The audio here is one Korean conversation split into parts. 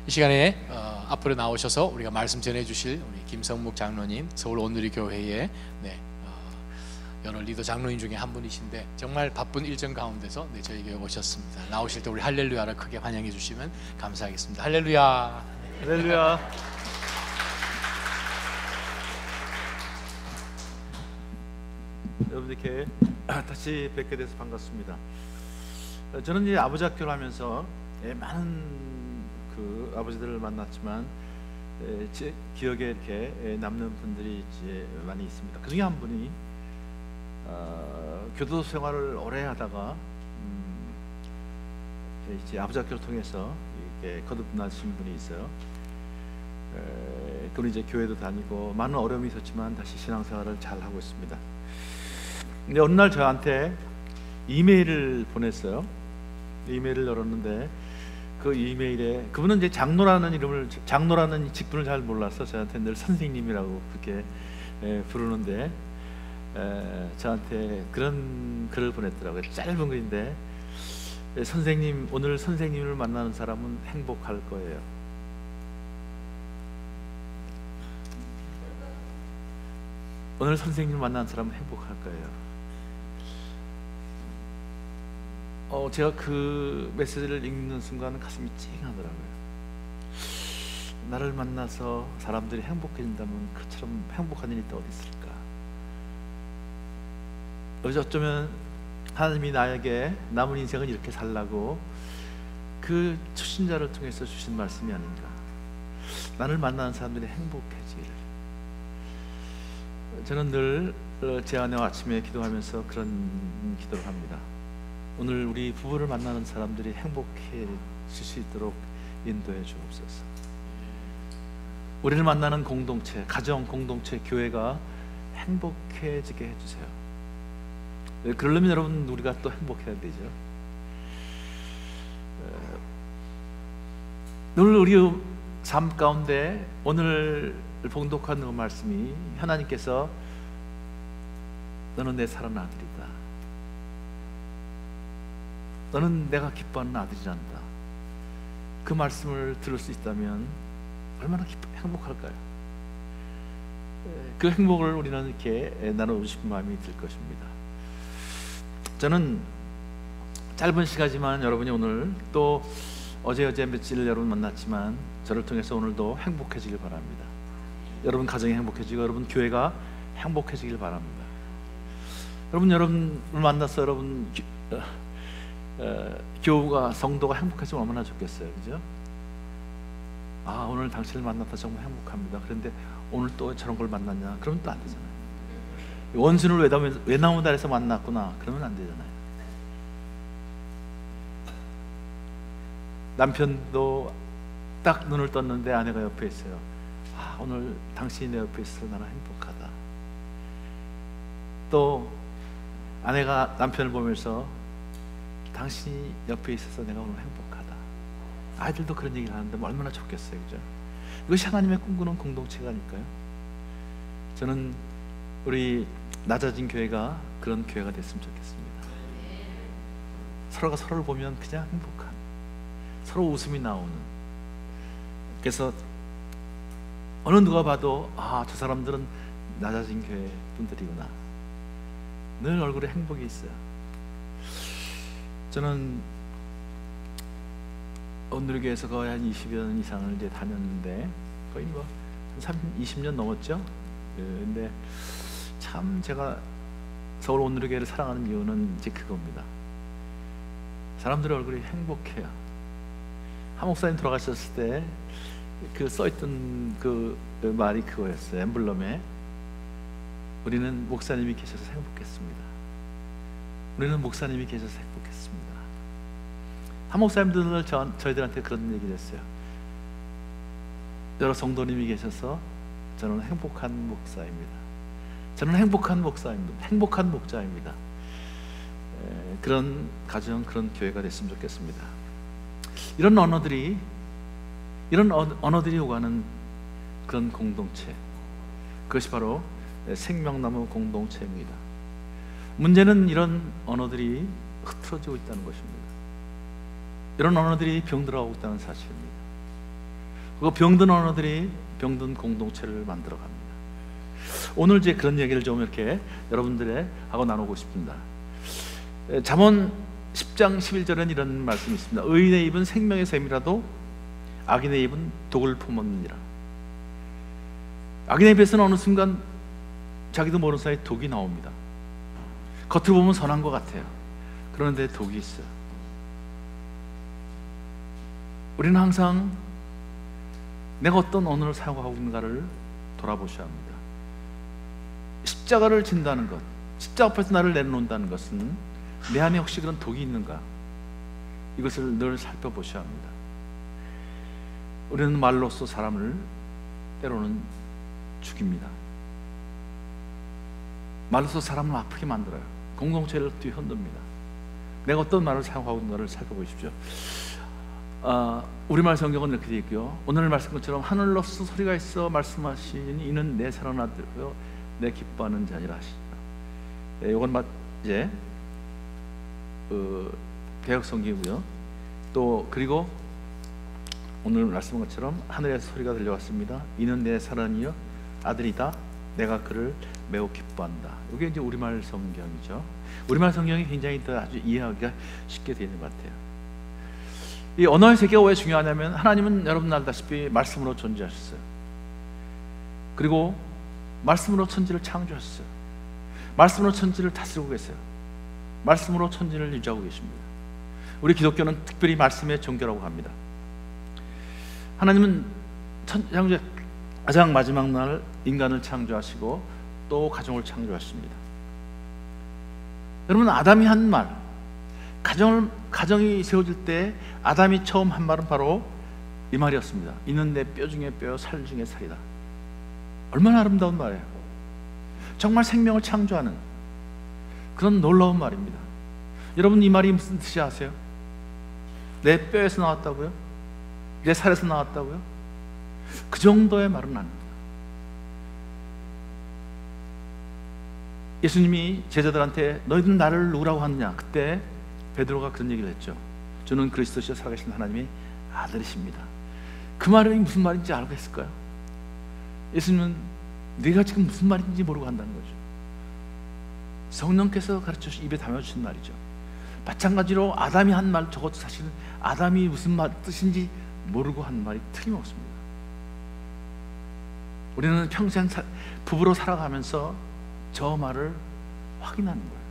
이 시간에 앞으로 나오셔서 우리가 말씀 전해주실 우리 김성묵 장로님, 서울 온누리 교회의 여러 리더 장로님 중에 한 분이신데 정말 바쁜 일정 가운데서 저에게 오셨습니다. 나오실 때 우리 할렐루야를 크게 환영해 주시면 감사하겠습니다. 할렐루야. 할렐루야. 여러분들께 다시 뵙게 돼서 반갑습니다. 저는 이제 아버지 학교를 하면서 많은 그 아버지들을 만났지만 제 기억에 이렇게 남는 분들이 이제 많이 있습니다. 그 중에 한 분이 교도 생활을 오래 하다가 이제 아버지 학교를 통해서 이렇게 거듭나신 분이 있어요. 그분이 이제 교회도 다니고 많은 어려움이 있었지만 다시 신앙생활을 잘 하고 있습니다. 근데 어느 날 저한테 이메일을 보냈어요. 이메일을 열었는데 그 이메일에 그분은 이제 장로라는 직분을 잘 몰라서 저한테 늘 선생님이라고 그렇게 부르는데 저한테 그런 글을 보냈더라고요. 짧은 글인데, 선생님, 오늘 선생님을 만나는 사람은 행복할 거예요. 오늘 선생님을 만나는 사람은 행복할 거예요. 제가 그 메시지를 읽는 순간 가슴이 찡하더라고요. 나를 만나서 사람들이 행복해진다면 그처럼 행복한 일이 또 어디 있을까? 어쩌면 하나님이 나에게 남은 인생을 이렇게 살라고 그 초신자를 통해서 주신 말씀이 아닌가. 나를 만나는 사람들이 행복해지기를. 저는 늘 제 아내와 아침에 기도하면서 그런 기도를 합니다. 오늘 우리 부부를 만나는 사람들이 행복해질 수 있도록 인도해 주옵소서. 우리를 만나는 공동체, 가정, 공동체, 교회가 행복해지게 해주세요. 그러려면 여러분 우리가 또 행복해야 되죠. 늘 우리 삶 가운데 오늘 봉독하는 그 말씀이 하나님께서 너는 내 사랑하는 아들이다, 너는 내가 기뻐하는 아들이란다, 그 말씀을 들을 수 있다면 얼마나 행복할까요? 그 행복을 우리는 이렇게 나누고 싶은 마음이 들 것입니다. 저는 짧은 시간이지만 여러분이 오늘 또 어제 며칠 여러분 만났지만 저를 통해서 오늘도 행복해지길 바랍니다. 여러분 가정이 행복해지고 여러분 교회가 행복해지길 바랍니다. 여러분을 만나서 여러분 교우가 성도가 행복해지면 얼마나 좋겠어요, 그죠? 아, 오늘 당신을 만났다 정말 행복합니다. 그런데 오늘 또 저런 걸 만났냐? 그러면 또 안 되잖아요. 원수를 외나무다리에서 만났구나, 그러면 안 되잖아요. 남편도 딱 눈을 떴는데 아내가 옆에 있어요. 아, 오늘 당신이 내 옆에 있어서 나는 행복하다. 또 아내가 남편을 보면서 당신이 옆에 있어서 내가 오늘 행복하다. 아이들도 그런 얘기를 하는데 얼마나 좋겠어요, 그죠? 이것이 하나님의 꿈꾸는 공동체가니까요. 저는 우리 낮아진 교회가 그런 교회가 됐으면 좋겠습니다. 서로가 서로를 보면 그냥 행복한, 서로 웃음이 나오는. 그래서 어느 누가 봐도 아, 저 사람들은 낮아진 교회 분들이구나. 늘 얼굴에 행복이 있어요. 저는 온누리교회에서 거의 한 20여 년 이상을 이제 다녔는데 거의 뭐 20년 넘었죠. 근데 참 제가 서울 온누리교회를 사랑하는 이유는 이제 그겁니다. 사람들의 얼굴이 행복해요. 한 목사님 돌아가셨을 때 그 써있던 그 말이 그거였어요. 엠블럼에 우리는 목사님이 계셔서 행복했습니다. 우리는 목사님이 계셔서 행복했습니다. 한 목사님들은 저희들한테 그런 얘기를 했어요. 여러 성도님이 계셔서 저는 행복한 목사입니다. 저는 행복한 목사입니다. 행복한 목자입니다. 그런 가정, 그런 교회가 됐으면 좋겠습니다. 이런 언어들이 오가는 그런 공동체, 그것이 바로 생명나무 공동체입니다. 문제는 이런 언어들이 흐트러지고 있다는 것입니다. 이런 언어들이 병들어가고 있다는 사실입니다. 그 병든 언어들이 병든 공동체를 만들어 갑니다. 오늘 이제 그런 얘기를 좀 이렇게 여러분들의 하고 나누고 싶습니다. 잠언 10장 11절은 이런 말씀이 있습니다. 의인의 입은 생명의 샘이라도 악인의 입은 독을 품었느니라. 악인의 입에서는 어느 순간 자기도 모르는 사이에 독이 나옵니다. 겉으로 보면 선한 것 같아요. 그런데 독이 있어요. 우리는 항상 내가 어떤 언어를 사용하고 있는가를 돌아보셔야 합니다. 십자가를 진다는 것, 십자가 앞에서 나를 내려놓는다는 것은 내 안에 혹시 그런 독이 있는가? 이것을 늘 살펴보셔야 합니다. 우리는 말로써 사람을 때로는 죽입니다. 말로써 사람을 아프게 만들어요. 공동체를 뒤흔듭니다. 내가 어떤 말을 사용하고 있는가를 살펴보십시오. 우리말 성경은 이렇게 되어 있고요. 오늘 말씀 것처럼 하늘로서 소리가 있어 말씀하시니 이는 내 사랑하는 아들이요 내 기뻐하는 자니라 하시니라. 이건 이제 개역 성경이고요. 또 그리고 오늘 말씀 것처럼 하늘에서 소리가 들려왔습니다. 이는 내 사랑이요 아들이다. 내가 그를 매우 기뻐한다. 이게 이제 우리말 성경이죠. 우리말 성경이 굉장히 더 아주 이해하기가 쉽게 되는 것 같아요. 이 언어의 세계가 왜 중요하냐면 하나님은 여러분 알다시피 말씀으로 존재하셨어요. 그리고 말씀으로 천지를 창조하셨어요. 말씀으로 천지를 다스리고 계세요. 말씀으로 천지를 유지하고 계십니다. 우리 기독교는 특별히 말씀의 종교라고 합니다. 하나님은 창조의 가장 마지막 날 인간을 창조하시고 또 가정을 창조하십니다. 여러분 아담이 한 말, 가정이 세워질 때 아담이 처음 한 말은 바로 이 말이었습니다. 이는 내 뼈 중에 뼈, 살 중에 살이다. 얼마나 아름다운 말이에요. 정말 생명을 창조하는 그런 놀라운 말입니다. 여러분 이 말이 무슨 뜻이 아세요? 내 뼈에서 나왔다고요? 내 살에서 나왔다고요? 그 정도의 말은 아닙니다. 예수님이 제자들한테 너희들은 나를 누구라고 하느냐? 그때 베드로가 그런 얘기를 했죠. 저는 그리스도시여 살아계신 하나님의 아들이십니다. 그 말이 무슨 말인지 알고 했을까요? 예수님은 네가 지금 무슨 말인지 모르고 한다는 거죠. 성령께서 가르쳐주신 입에 담아주신 말이죠. 마찬가지로 아담이 한 말, 저것도 사실은 아담이 무슨 뜻인지 모르고 한 말이 틀림없습니다. 우리는 평생 부부로 살아가면서 저 말을 확인하는 거예요.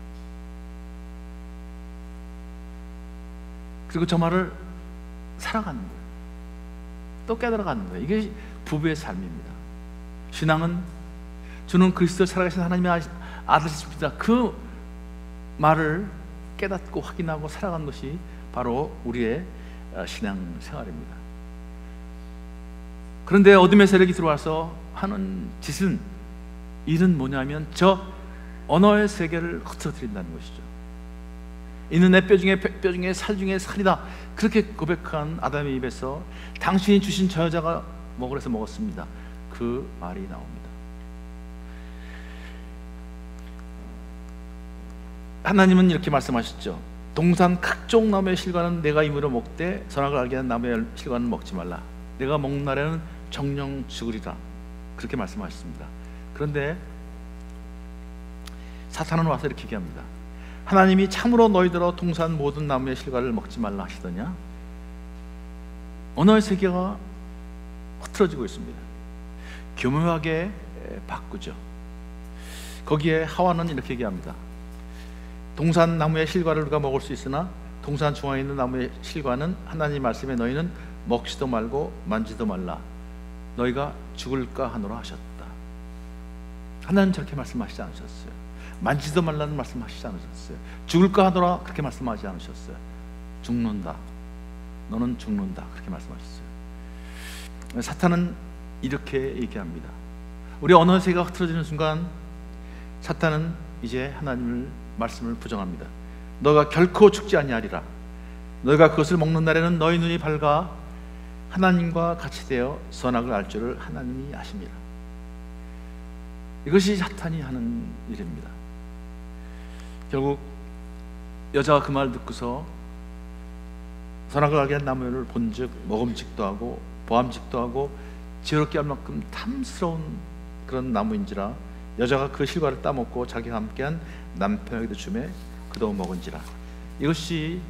그리고 저 말을 살아가는 거예요. 또 깨달아가는 거예요. 이게 부부의 삶입니다. 신앙은 주는 그리스도 살아계신 하나님의 아들이십니다. 그 말을 깨닫고 확인하고 살아가는 것이 바로 우리의 신앙 생활입니다. 그런데 어둠의 세력이 들어와서 하는 일은 뭐냐면 저 언어의 세계를 흐트러뜨린다는 것이죠. 이는 내 뼈 중에 살 중에 살이다. 그렇게 고백한 아담의 입에서 당신이 주신 저 여자가 먹으래서 먹었습니다. 그 말이 나옵니다. 하나님은 이렇게 말씀하셨죠. 동산 각종 나무의 실과는 내가 임으로 먹되 선악을 알게 하는 나무의 실과는 먹지 말라. 내가 먹는 날에는 정령 죽으리라. 그렇게 말씀하셨습니다. 그런데 사탄은 와서 이렇게 얘기합니다. 하나님이 참으로 너희들아 동산 모든 나무의 실과를 먹지 말라 하시더냐? 언어의 세계가 흐트러지고 있습니다. 교묘하게 바꾸죠. 거기에 하와는 이렇게 얘기합니다. 동산 나무의 실과를 우리가 먹을 수 있으나 동산 중앙에 있는 나무의 실과는 하나님 말씀에 너희는 먹지도 말고 만지도 말라. 너희가 죽을까 하노라 하셨다. 하나님 저렇게 말씀하시지 않으셨어요. 만지도 말라는 말씀하시지 않으셨어요. 죽을까 하노라 그렇게 말씀하지 않으셨어요. 죽는다. 너는 죽는다. 그렇게 말씀하셨어요. 사탄은 이렇게 얘기합니다. 우리 언어 세계가 흐트러지는 순간 사탄은 이제 하나님의 말씀을 부정합니다. 너가 결코 죽지 아니하리라. 너희가 그것을 먹는 날에는 너희 눈이 밝아 하나님과 같이 되어 선악을 알 줄을 하나님이 아십니다. 이것이 사탄이 하는 일입니다. 결국 여자가 그 말 듣고서 선악을 알게 한 나무를 본즉 먹음직도 하고 보암직도 하고 지혜롭게 할 만큼 탐스러운 그런 나무인지라 여자가 그 실과를 따먹고 자기가 함께한 남편에게도 주매 그도 먹은지라. 이것이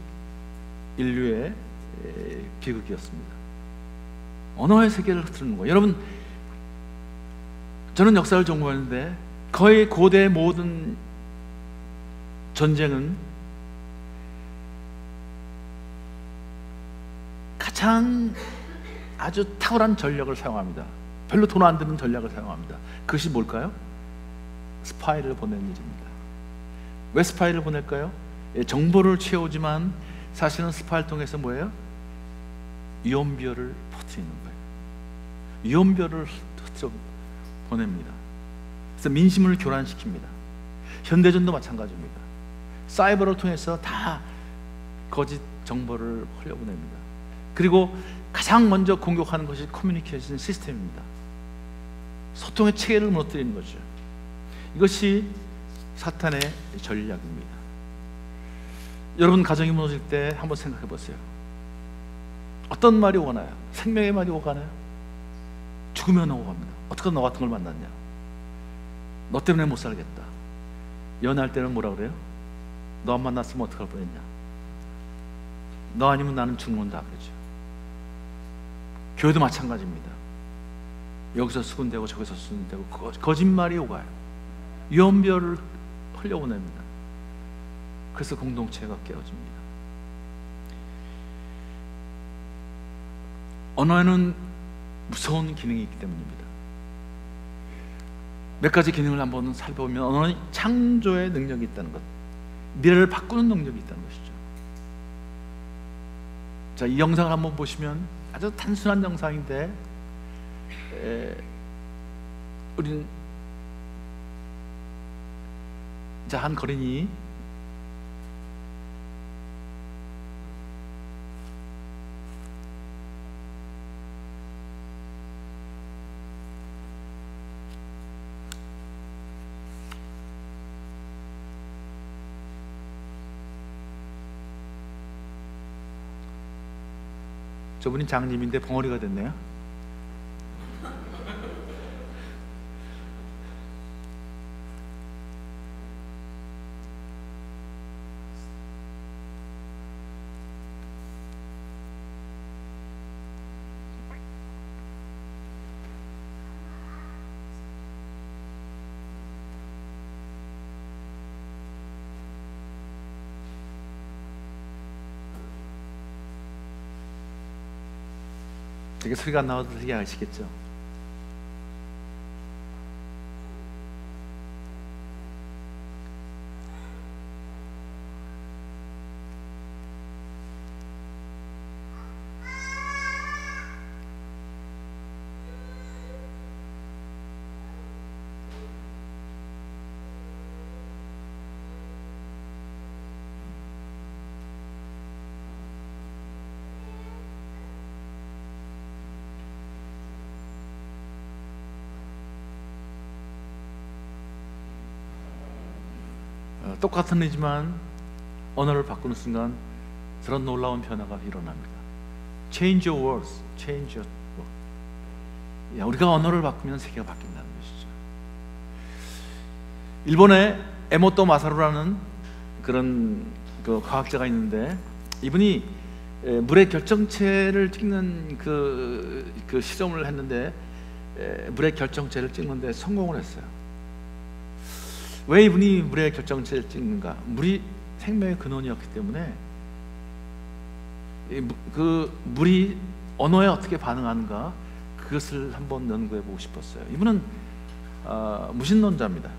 인류의 비극이었습니다. 언어의 세계를 흐트르는 거예요. 여러분, 저는 역사를 전공하는데 거의 고대 모든 전쟁은 가장 아주 탁월한 전략을 사용합니다. 별로 돈 안 드는 전략을 사용합니다. 그것이 뭘까요? 스파이를 보내는 일입니다. 왜 스파이를 보낼까요? 정보를 채우지만 사실은 스파이를 통해서 뭐예요? 위험비어를 퍼뜨리는 거예요. 위험비어를 보냅니다. 그래서 민심을 교란시킵니다. 현대전도 마찬가지입니다. 사이버를 통해서 다 거짓 정보를 흘려보냅니다. 그리고 가장 먼저 공격하는 것이 커뮤니케이션 시스템입니다. 소통의 체계를 무너뜨리는 거죠. 이것이 사탄의 전략입니다. 여러분 가정이 무너질 때 한번 생각해 보세요. 어떤 말이 오가나요? 생명의 말이 오가나요? 죽으면 오갑니다. 어떻게 너 같은 걸 만났냐? 너 때문에 못 살겠다. 연애할 때는 뭐라 그래요? 너 안 만났으면 어떡할 뻔했냐? 너 아니면 나는 죽는다 그러죠. 교회도 마찬가지입니다. 여기서 수군대고 저기서 수군대고 거짓말이 오가요. 위험비어를 흘려보냅니다. 그래서 공동체가 깨어집니다. 언어에는 무서운 기능이 있기 때문입니다. 몇 가지 기능을 한번 살펴보면 언어는 창조의 능력이 있다는 것, 미래를 바꾸는 능력이 있다는 것이죠. 자, 이 영상을 한번 보시면 아주 단순한 영상인데 우리는 한 거린이 저분이 장님인데 벙어리가 됐네요. 되게 소리가 안 나와도 되게 아시겠죠? 똑같은 일이지만 언어를 바꾸는 순간 저런 놀라운 변화가 일어납니다. Change your words, change your words. 우리가 언어를 바꾸면 세계가 바뀐다는 것이죠. 일본에 에모토 마사루라는 그런 과학자가 있는데 이분이 물의 결정체를 찍는 그 실험을 했는데 물의 결정체를 찍는데 성공을 했어요. 왜 이분이 물의 결정체를 찍는가? 물이 생명의 근원이었기 때문에 그 물이 언어에 어떻게 반응하는가 그것을 한번 연구해 보고 싶었어요. 이분은 무신론자입니다.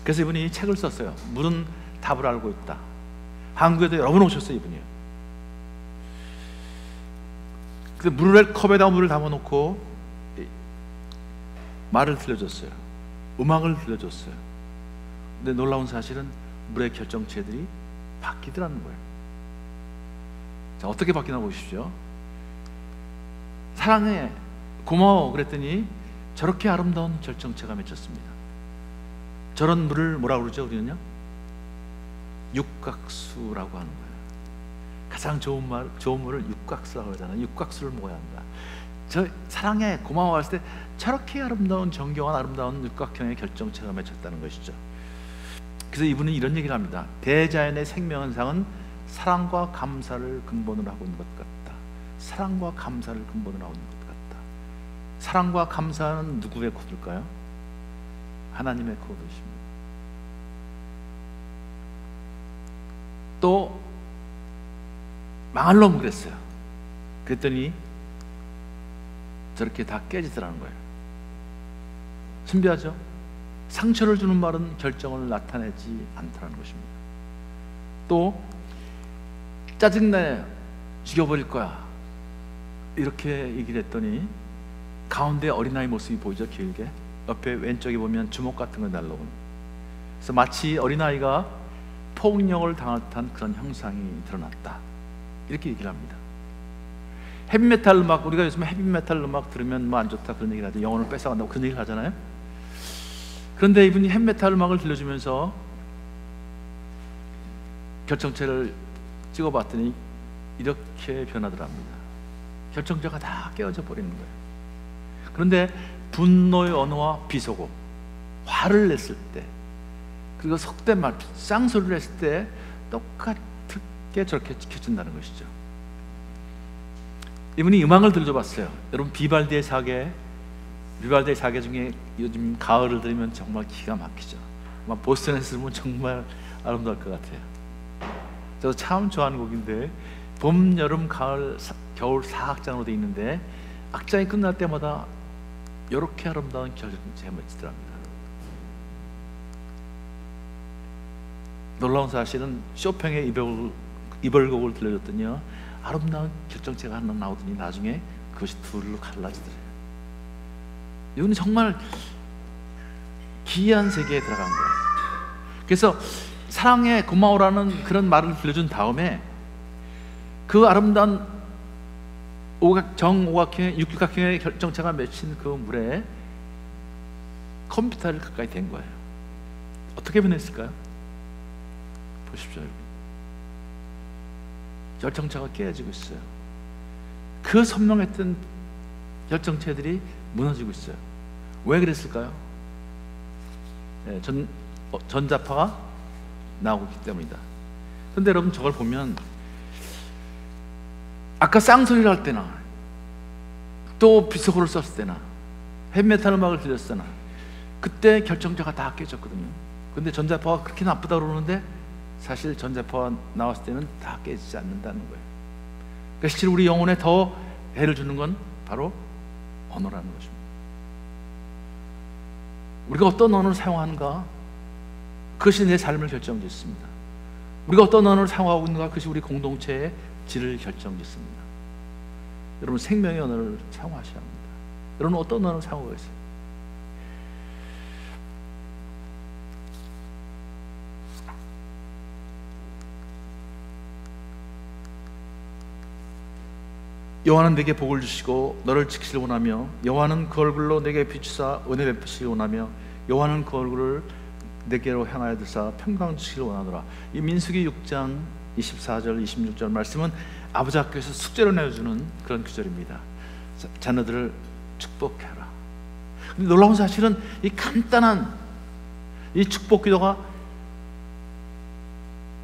그래서 이분이 책을 썼어요. 물은 답을 알고 있다. 한국에도 여러 번 오셨어요, 이분이요. 그래서 물을 컵에다 물을 담아놓고 말을 들려줬어요. 음악을 들려줬어요. 근데 놀라운 사실은 물의 결정체들이 바뀌더라는 거예요. 자, 어떻게 바뀌나 보십시오. 사랑해, 고마워 그랬더니 저렇게 아름다운 결정체가 맺혔습니다. 저런 물을 뭐라고 그러죠, 우리는요? 육각수라고 하는 거예요. 가장 좋은 물을 육각수라고 하잖아요. 육각수를 먹어야 한다. 저 사랑에 고마워했을 때 저렇게 아름다운 정교한 아름다운 육각형의 결정체가 맺혔다는 것이죠. 그래서 이분은 이런 얘기를 합니다. 대자연의 생명현상은 사랑과 감사를 근본으로 하고 있는 것 같다. 사랑과 감사를 근본으로 하고 있는 것 같다. 사랑과 감사는 누구의 코드일까요? 하나님의 코드이십니다. 또 망할 놈 그랬어요. 그랬더니 저렇게 다 깨지더라는 거예요. 신비하죠? 상처를 주는 말은 결정을 나타내지 않다는 것입니다. 또 짜증내 죽여버릴 거야 이렇게 얘기를 했더니 가운데 어린아이 모습이 보이죠. 길게 옆에 왼쪽에 보면 주먹 같은 걸 날라오는, 그래서 마치 어린아이가 폭력을 당할 듯한 그런 형상이 드러났다 이렇게 얘기를 합니다. 헤비메탈 음악, 우리가 요즘 헤비메탈 음악 들으면 뭐 안 좋다 그런 얘기를 하죠. 영혼을 뺏어간다고 그런 얘기를 하잖아요. 그런데 이분이 헤비메탈 음악을 들려주면서 결정체를 찍어봤더니 이렇게 변하더랍니다. 결정체가 다 깨어져 버리는 거예요. 그런데 분노의 언어와 비속어, 화를 냈을 때, 그리고 속된 말, 쌍소리를 했을 때 똑같게 저렇게 지켜진다는 것이죠. 이분이 음악을 들려봤어요. 여러분 비발디의 사계 중에 요즘 가을을 들으면 정말 기가 막히죠. 아마 보스턴에서 들으면 정말 아름다울 것 같아요. 저도 참 좋아하는 곡인데 봄, 여름, 가을, 겨울 4악장으로 되어 있는데 악장이 끝날 때마다 이렇게 아름다운 결정체가 맺히더랍니다. 놀라운 사실은 쇼팽의 이별곡을 들려줬더니요, 아름다운 결정체가 하나 나오더니 나중에 그것이 둘로 갈라지더래요. 이건 정말 기이한 세계에 들어간 거예요. 그래서 사랑에 고마워라는 그런 말을 들려준 다음에 그 아름다운 정오각형의 육각형의 결정체가 맺힌 그 물에 컴퓨터를 가까이 댄 거예요. 어떻게 변했을까요? 보십시오. 결정체가 깨지고 있어요. 그 선명했던 결정체들이 무너지고 있어요. 왜 그랬을까요? 네, 전자파가 나오고 있기 때문이다. 그런데 여러분 저걸 보면 아까 쌍소리를 할 때나 또 비속어를 썼을 때나 헤비메탈 음악을 들렸을 때나 그때 결정체가 다 깨졌거든요. 근데 전자파가 그렇게 나쁘다고 그러는데 사실 전자파가 나왔을 때는 다 깨지지 않는다는 거예요. 그러니까 실제로 우리 영혼에 더 해를 주는 건 바로 언어라는 것입니다. 우리가 어떤 언어를 사용하는가, 그것이 내 삶을 결정짓습니다. 우리가 어떤 언어를 사용하고 있는가, 그것이 우리 공동체의 질을 결정짓습니다. 여러분 생명의 언어를 사용하셔야 합니다. 여러분 어떤 언어를 사용하고 있어요? 여호와는 내게 복을 주시고 너를 지키시길 원하며, 여호와는 그 얼굴로 내게 비추사 은혜 베푸시길 원하며, 여호와는 그 얼굴을 내게로 향하여 드사 평강 주시길 원하노라. 이 민수기 6장 24절 26절 말씀은 아버지 학교에서 숙제로 내어주는 그런 구절입니다. 자녀들을 축복해라. 근데 놀라운 사실은 이 간단한 이 축복 기도가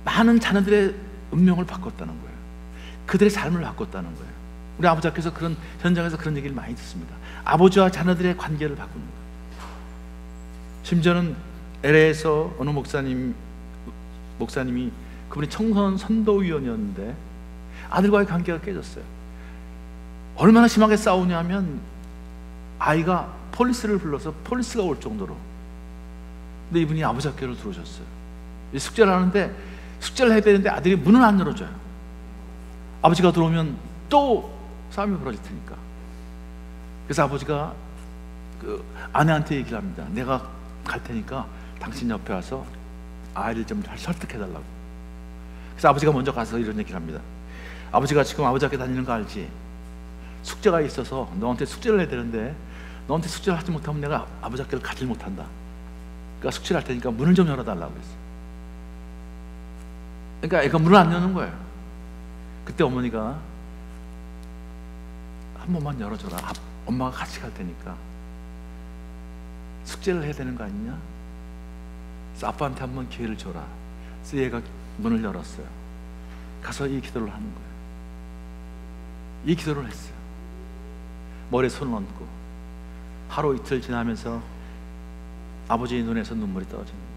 많은 자녀들의 운명을 바꿨다는 거예요. 그들의 삶을 바꿨다는 거예요. 우리 아버지 학교에서 그런 현장에서 그런 얘기를 많이 듣습니다. 아버지와 자녀들의 관계를 바꾸는 거예요. 심지어는 LA에서 어느 목사님이 그분이 청소년 선도위원이었는데 아들과의 관계가 깨졌어요. 얼마나 심하게 싸우냐면 아이가 폴리스를 불러서 폴리스가 올 정도로. 근데 이분이 아버지 학교를 들어오셨어요. 숙제를 하는데 숙제를 해야 되는데 아들이 문을 안 열어줘요. 아버지가 들어오면 또 싸움이 벌어질 테니까. 그래서 아버지가 그 아내한테 얘기를 합니다. 내가 갈 테니까 당신 옆에 와서 아이를 좀 잘 설득해달라고. 그래서 아버지가 먼저 가서 이런 얘기를 합니다. 아버지가 지금 아버지 학교 다니는 거 알지? 숙제가 있어서 너한테 숙제를 해야 되는데 너한테 숙제를 하지 못하면 내가 아버지 학교를 가지 못한다. 그러니까 숙제를 할 테니까 문을 좀 열어달라고 했어요. 그러니까 애가 문을 안 여는 거예요. 그때 어머니가 한 번만 열어줘라. 엄마가 같이 갈 테니까. 숙제를 해야 되는 거 아니냐? 그래서 아빠한테 한번 기회를 줘라. 그래서 얘가 문을 열었어요. 가서 이 기도를 하는 거예요. 이 기도를 했어요. 머리에 손을 얹고. 하루 이틀 지나면서 아버지의 눈에서 눈물이 떨어지는 거예요.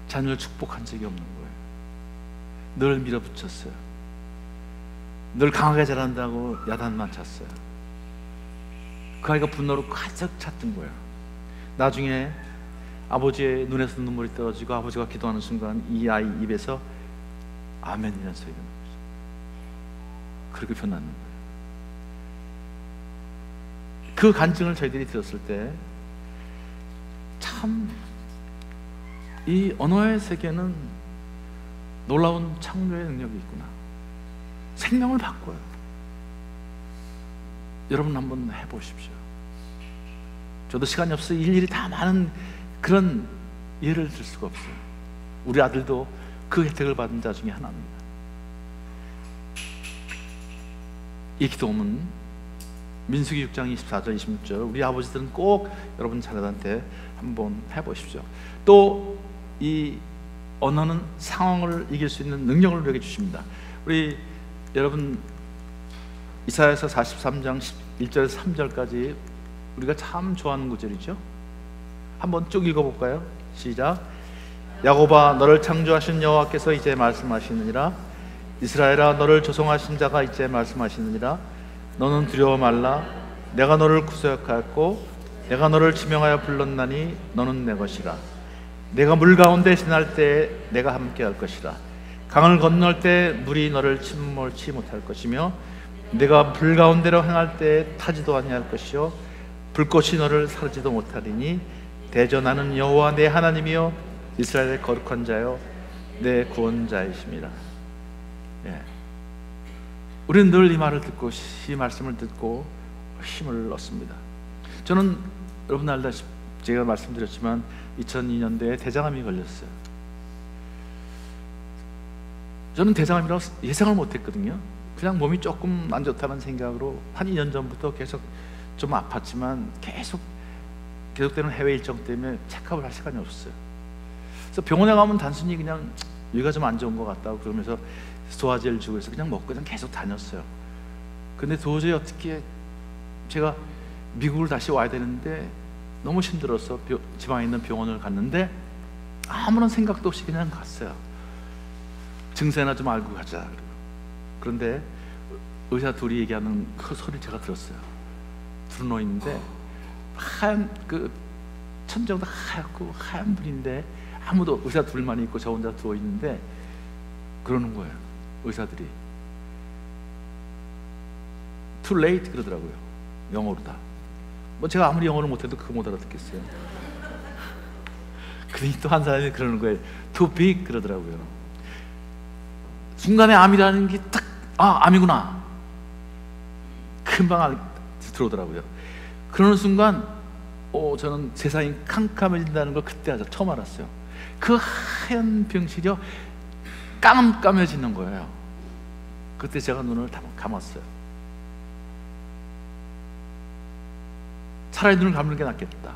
자녀를 축복한 적이 없는 거예요. 늘 밀어붙였어요. 늘 강하게 자란다고 야단만 쳤어요. 그 아이가 분노로 가득 찼던 거예요. 나중에 아버지의 눈에서 눈물이 떨어지고 아버지가 기도하는 순간 이 아이 입에서 아멘이라는 소리가 나는 거죠. 그렇게 변하는 거예요. 그 간증을 저희들이 들었을 때 참 이 언어의 세계는 놀라운 창조의 능력이 있구나. 생명을 바꿔요. 여러분 한번 해보십시오. 저도 시간이 없어서 일일이 다 많은 그런 예를 들 수가 없어요. 우리 아들도 그 혜택을 받은 자 중에 하나입니다. 이 기도문 민수기 6장 24절 26절 우리 아버지들은 꼭 여러분 자녀한테 한번 해보십시오. 또 이 언어는 상황을 이길 수 있는 능력을 우리에게 주십니다. 우리 여러분 이사야서 43장 1절에서 3절까지 우리가 참 좋아하는 구절이죠. 한번 쭉 읽어볼까요? 시작. 야곱아 너를 창조하신 여호와께서 이제 말씀하시느니라. 이스라엘아 너를 조성하신 자가 이제 말씀하시느니라. 너는 두려워 말라. 내가 너를 구속하였고 내가 너를 지명하여 불렀나니 너는 내 것이라. 내가 물 가운데 지날 때 내가 함께 할 것이라. 강을 건널 때 물이 너를 침몰치 못할 것이며 내가 불 가운데로 행할 때 타지도 아니할 것이요 불꽃이 너를 사르지도 못하리니 대저 나는 여호와 내 하나님이요 이스라엘의 거룩한 자요 내 구원자이심이라. 예. 우리는 늘 이 말을 듣고 이 말씀을 듣고 힘을 얻습니다. 저는 여러분 알다시피 제가 말씀드렸지만 2002년도에 대장암이 걸렸어요. 저는 대장암이라고 예상을 못했거든요. 그냥 몸이 조금 안 좋다는 생각으로 한 2년 전부터 계속 좀 아팠지만 계속되는 해외 일정 때문에 체크업을 할 시간이 없었어요. 그래서 병원에 가면 단순히 그냥 위가 좀 안 좋은 것 같다고 그러면서 소화제를 주고 해서 그냥 먹고 그냥 계속 다녔어요. 근데 도저히 어떻게 제가 미국을 다시 와야 되는데 너무 힘들어서 지방에 있는 병원을 갔는데 아무런 생각도 없이 그냥 갔어요. 증세나 좀 알고 가자. 그런데 의사 둘이 얘기하는 그 소리를 제가 들었어요. 둘은 누워 있는데 하얀 그 천정도 하얗고 하얀 분인데 아무도 의사 둘만 있고 저 혼자 누워 있는데 그러는 거예요. 의사들이 too late 그러더라고요. 영어로 다. 뭐 제가 아무리 영어를 못해도 그거 못 알아듣겠어요. 그러니 또 한 사람이 그러는 거예요. too big 그러더라고요. 순간에 암이라는 게 딱 암이구나. 금방 들어오더라고요. 그러는 순간 저는 세상이 캄캄해진다는 걸 그때 처음 알았어요. 그 하얀 병실이요 깜깜해지는 거예요. 그때 제가 눈을 감았어요. 차라리 눈을 감는 게 낫겠다.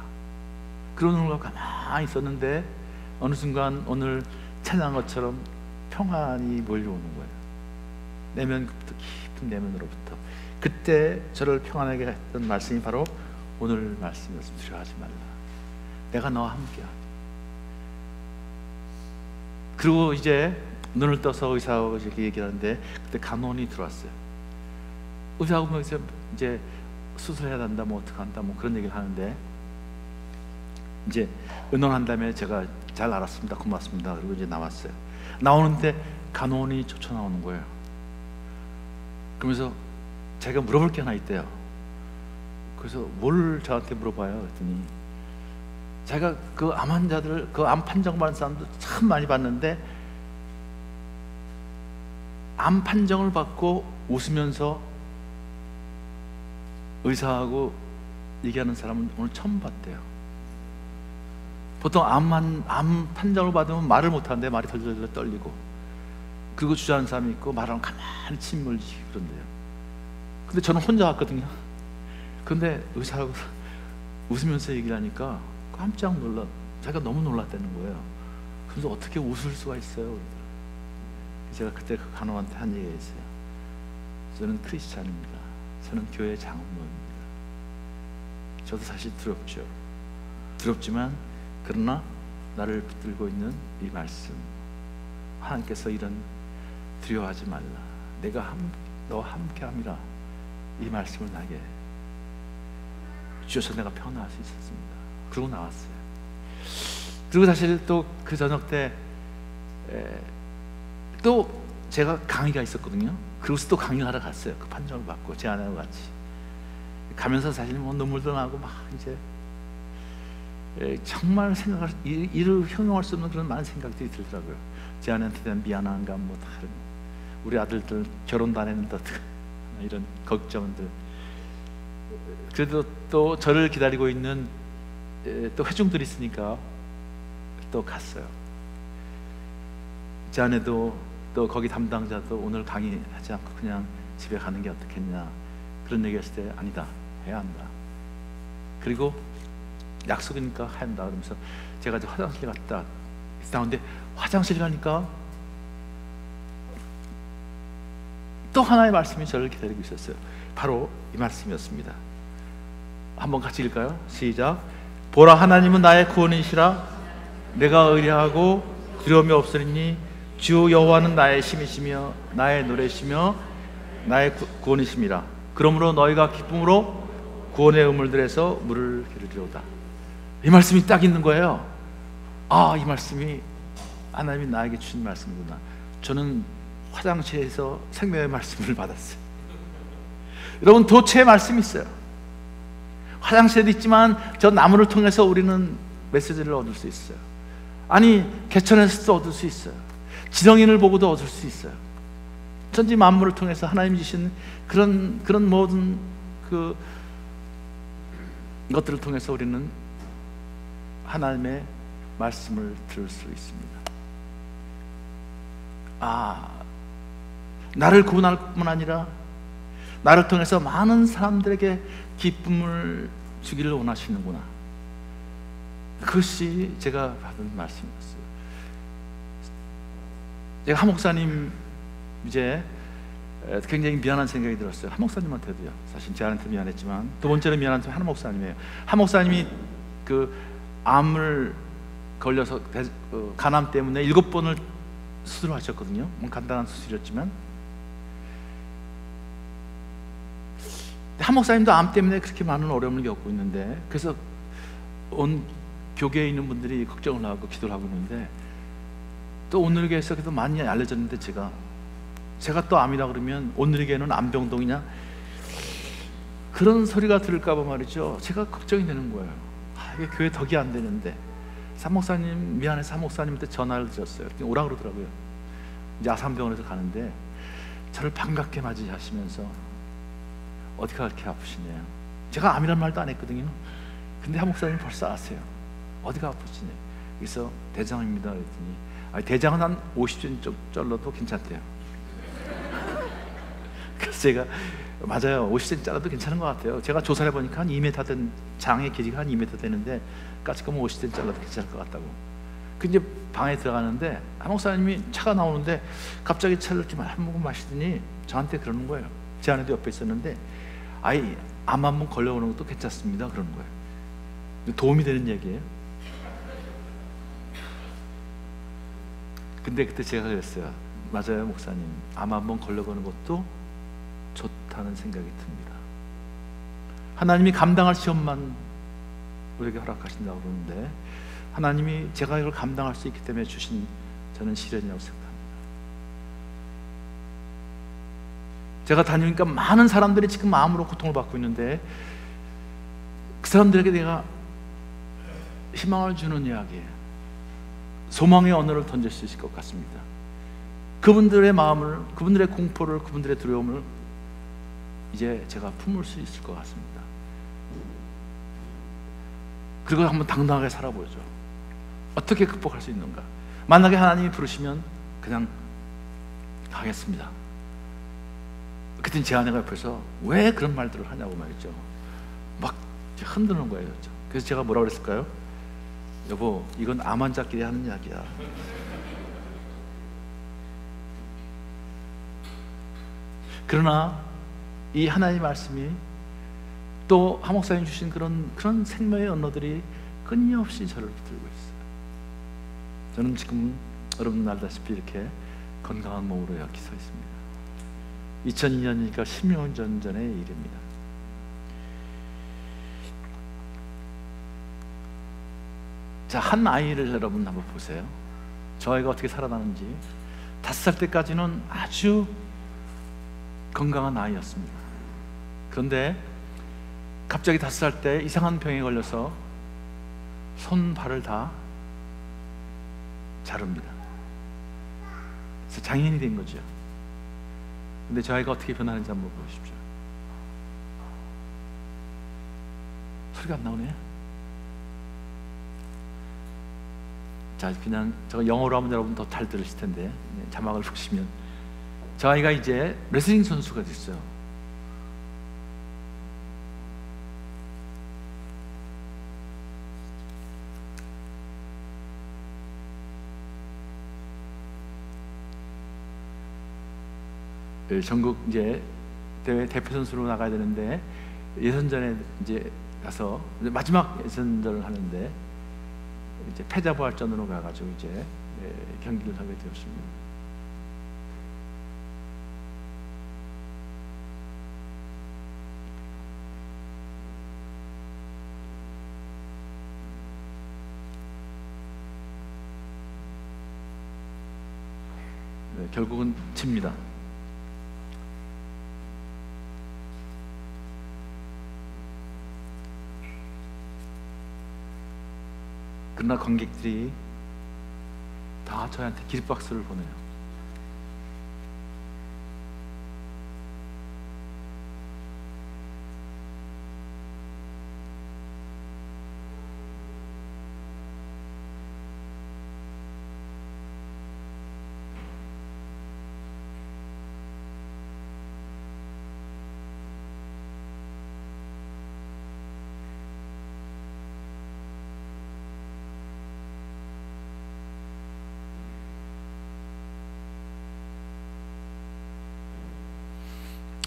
그런 눈을 가만히 있었는데 어느 순간 오늘 찬양한 것처럼 평안이 몰려오는 거예요. 내면부터 깊은 내면으로부터. 그때 저를 평안하게 했던 말씀이 바로 오늘 말씀이었습니다. 두려워하지 말라. 내가 너와 함께하리. 그리고 이제 눈을 떠서 의사하고 이렇게 얘기를 하는데 그때 간호원이 들어왔어요. 의사하고 이제 수술해야 한다, 뭐 어떡한다, 뭐 그런 얘기를 하는데 이제 의논한 다음에 제가 잘 알았습니다, 고맙습니다. 그리고 이제 나왔어요. 나오는데 간호원이 쫓아 나오는 거예요. 그러면서 제가 물어볼 게 하나 있대요. 그래서 뭘 저한테 물어봐요? 그랬더니 제가 그 암 환자들, 그 암 판정 받는 사람들 참 많이 봤는데 암 판정을 받고 웃으면서 의사하고 얘기하는 사람은 오늘 처음 봤대요. 보통 암 판정을 받으면 말을 못하는데 말이 덜덜덜 떨리고 그리고 주저하는 사람이 있고 말하면 가만히 침을 지키고 그런데요. 근데 저는 혼자 왔거든요. 근데 의사하고 웃으면서 얘기를 하니까 깜짝 놀라, 자기가 너무 놀랐다는 거예요. 그래서 어떻게 웃을 수가 있어요? 제가 그때 그 간호한테 한 얘기가 있어요. 저는 크리스찬입니다. 저는 교회 장로입니다. 저도 사실 두렵죠. 두렵지만 그러나 나를 붙들고 있는 이 말씀, 하나님께서 이런 두려워하지 말라, 내가 너와 함께함이라, 이 말씀을 나에게 주셔서 내가 편안할 수 있었습니다. 그러고 나왔어요. 그리고 사실 또 그 저녁 때 또 제가 강의가 있었거든요. 그리고서 또 강의하러 갔어요. 그 판정을 받고 제 아내와 같이 가면서 사실 뭐 눈물도 나고 막 이제 정말 생각할, 이를 형용할 수 없는 그런 많은 생각들이 들더라고요. 제 아내한테 대한 미안함과 뭐 다른, 우리 아들들 결혼도 안 했는데 이런 걱정들. 그래도 또 저를 기다리고 있는 또 회중들이 있으니까 또 갔어요. 제 아내도 또 거기 담당자도 오늘 강의하지 않고 그냥 집에 가는 게 어떻겠냐 그런 얘기했을 때 아니다, 해야 한다. 그리고 약속이니까 해야 한다 그러면서 제가 이제 화장실 갔다 나오는데, 화장실 가니까 또 하나의 말씀이 저를 기다리고 있었어요. 바로 이 말씀이었습니다. 한번 같이 읽을까요? 시작. 보라, 하나님은 나의 구원이시라. 내가 의뢰하고 두려움이 없으리니 주 여호와는 나의 힘이시며 나의 노래시며 나의 구원이심이라. 그러므로 너희가 기쁨으로 구원의 우물들에서 물을 기르리로다. 이 말씀이 딱 있는 거예요. 아, 이 말씀이 하나님이 나에게 주신 말씀이구나. 저는 화장실에서 생명의 말씀을 받았어요. 여러분, 도처에 말씀이 있어요. 화장실에도 있지만 저 나무를 통해서 우리는 메시지를 얻을 수 있어요. 아니, 개천에서도 얻을 수 있어요. 지렁이를 보고도 얻을 수 있어요. 천지 만물을 통해서 하나님이 주신 그런 모든 그 것들을 통해서 우리는 하나님의 말씀을 들을 수 있습니다. 아, 나를 구원할 뿐만 아니라 나를 통해서 많은 사람들에게 기쁨을 주기를 원하시는구나. 그것이 제가 받은 말씀이었어요. 제가 한 목사님 이제 굉장히 미안한 생각이 들었어요. 한 목사님한테도요. 사실 제한테 미안했지만 두 번째로 미안한 한 목사님이에요. 한 목사님이 그 암을 걸려서 간암 때문에 7번을 수술을 하셨거든요. 간단한 수술이었지만 한 목사님도 암 때문에 그렇게 많은 어려움을 겪고 있는데, 그래서 온 교계에 있는 분들이 걱정을 하고 기도를 하고 있는데, 또 오늘교회에서 그래도 많이 알려졌는데 제가 또 암이라 그러면 오늘교회는 암병동이냐 그런 소리가 들을까봐 말이죠. 제가 걱정이 되는 거예요. 이게 교회 덕이 안 되는데. 사목사님 미안해서 사목사님한테 전화를 드렸어요. 오라 그러더라고요. 이제 아산병원에서 가는데 저를 반갑게 맞이하시면서 어디가 그렇게 아프시네요. 제가 암이란 말도 안 했거든요. 근데 한 목사님이 벌써 아세요. 어디가 아프시네. 그래서 대장입니다 그랬더니, 아니, 대장은 한 50cm 잘라도 괜찮대요. 그래서 제가 맞아요, 50cm 잘라도 괜찮은 것 같아요. 제가 조사를 해보니까 한 2m 된, 장의 길이가 한 2m 되는데 까짓거면 50cm 잘라도 괜찮을 것 같다고. 그 이제 방에 들어가는데 한 목사님이 차가 나오는데 갑자기 차를 이렇게 한 모금 마시더니 저한테 그러는 거예요. 제 아내도 옆에 있었는데, 아이, 암 한번 걸려오는 것도 괜찮습니다 그러는 거예요. 도움이 되는 얘기예요. 근데 그때 제가 그랬어요. 맞아요 목사님, 암 한번 걸려보는 것도 좋다는 생각이 듭니다. 하나님이 감당할 시험만 우리에게 허락하신다고 그러는데, 하나님이 제가 이걸 감당할 수 있기 때문에 주신 저는 시련이라고 생각합니다. 제가 다니니까 많은 사람들이 지금 마음으로 고통을 받고 있는데, 그 사람들에게 내가 희망을 주는 이야기예요. 소망의 언어를 던질 수 있을 것 같습니다. 그분들의 마음을, 그분들의 공포를, 그분들의 두려움을 이제 제가 품을 수 있을 것 같습니다. 그리고 한번 당당하게 살아보죠. 어떻게 극복할 수 있는가. 만약에 하나님이 부르시면 그냥 가겠습니다. 그때 제 아내가 옆에서 왜 그런 말들을 하냐고 말이죠. 막 흔드는 거예요. 그래서 제가 뭐라고 그랬을까요? 여보, 이건 암 환자끼리 하는 이야기야. 그러나 이 하나님의 말씀이 또 하 목사님 주신 그런 생명의 언어들이 끊임없이 저를 붙들고 있어요. 저는 지금 여러분 알다시피 이렇게 건강한 몸으로 여기 서 있습니다. 2002년이니까 10년 전의 일입니다. 자, 한 아이를 여러분 한번 보세요. 저 아이가 어떻게 살아나는지. 5살 때까지는 아주 건강한 아이였습니다. 그런데 갑자기 5살 때 이상한 병에 걸려서 손, 발을 다 자릅니다. 그래서 장애인이 된 거죠. 근데 저 아이가 어떻게 변하는지 한번 보십시오. 소리가 안 나오네. 자, 그냥 제가 영어로 하면 여러분 더 잘 들으실 텐데 자막을 보시면 저 아이가 이제 레슬링 선수가 됐어요. 전국 이제 대회 대표 선수로 나가야 되는데 예선전에 이제 가서 마지막 예선전을 하는데 이제 패자부활전으로 가가지고 이제 경기를 하게 되었습니다. 결국은 집니다. 그러나 관객들이 다 저한테 기립박수를 보내요.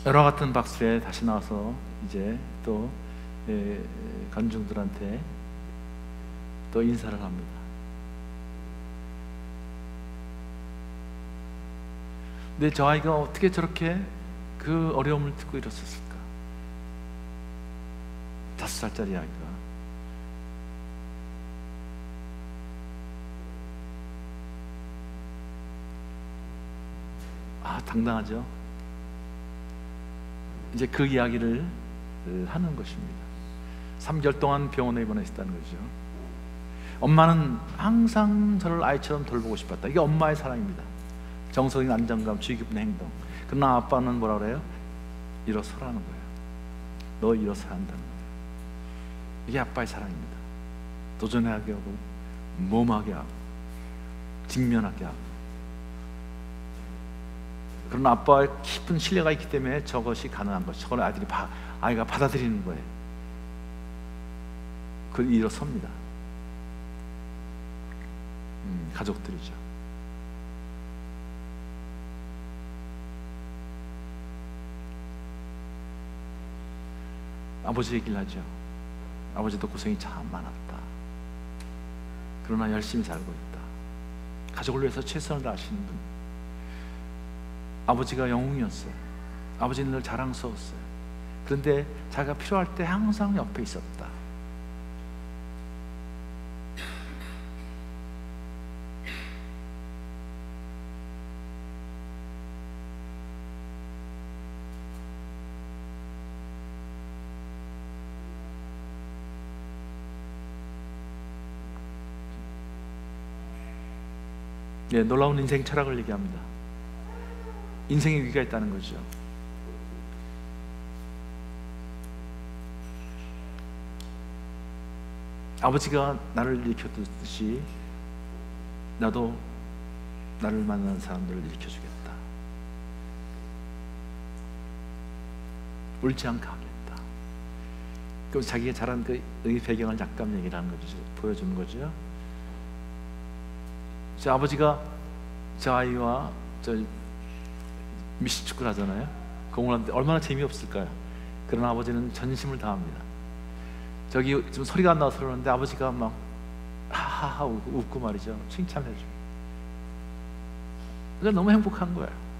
여러 같은 박수에 다시 나와서 이제 또 관중들한테 또 인사를 합니다. 근데 저 아이가 어떻게 저렇게 그 어려움을 듣고 일었었을까? 5살짜리 아이가. 당당하죠? 이제 그 이야기를 하는 것입니다. 3개월 동안 병원에 입원했다는 거죠. 엄마는 항상 저를 아이처럼 돌보고 싶었다. 이게 엄마의 사랑입니다. 정서적인 안정감, 주의 깊은 행동. 그러나 아빠는 뭐라 그래요? 일어서라는 거예요. 너 일어서야 한다는 거예요. 이게 아빠의 사랑입니다. 도전하게 하고 모험하게 하고 직면하게 하고. 그러나 아빠의 깊은 신뢰가 있기 때문에 저것이 가능한 것이, 저걸 아이가 받아들이는 거예요. 그걸 일어섭니다. 가족들이죠. 아버지 얘기를 하죠. 아버지도 고생이 참 많았다. 그러나 열심히 살고 있다. 가족을 위해서 최선을 다하시는 분. 아버지가 영웅이었어요. 아버지는 늘 자랑스러웠어요. 그런데 자기가 필요할 때 항상 옆에 있었다. 예, 놀라운 인생 철학을 얘기합니다. 인생의 위기가 있다는 거죠. 아버지가 나를 일으켰듯이 나도 나를 만나는 사람들을 일으켜주겠다. 울지 않게 하겠다. 그럼 자기가 자란 그 배경을 잠깐 얘기를 하는 거죠. 보여주는 거죠. 제 아버지가 저 아이와 저 미식축구를 하잖아요. 공을 하는데 얼마나 재미없을까요? 그러나 아버지는 전심을 다합니다. 저기 지금 소리가 안 나와서 그러는데 아버지가 막 하하하 웃고 말이죠. 칭찬해줘. 그러니까 너무 행복한 거예요.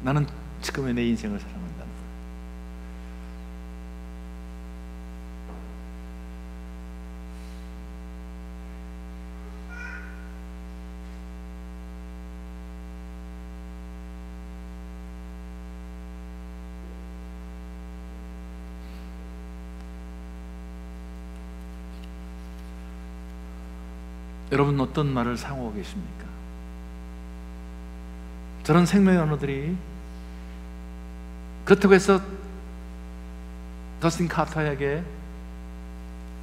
나는 지금의 내 인생을 사랑한다는 거예요. 여러분 어떤 말을 사용하고 계십니까? 저런 생명의 언어들이 그렇다고 해서 더스틴 카터에게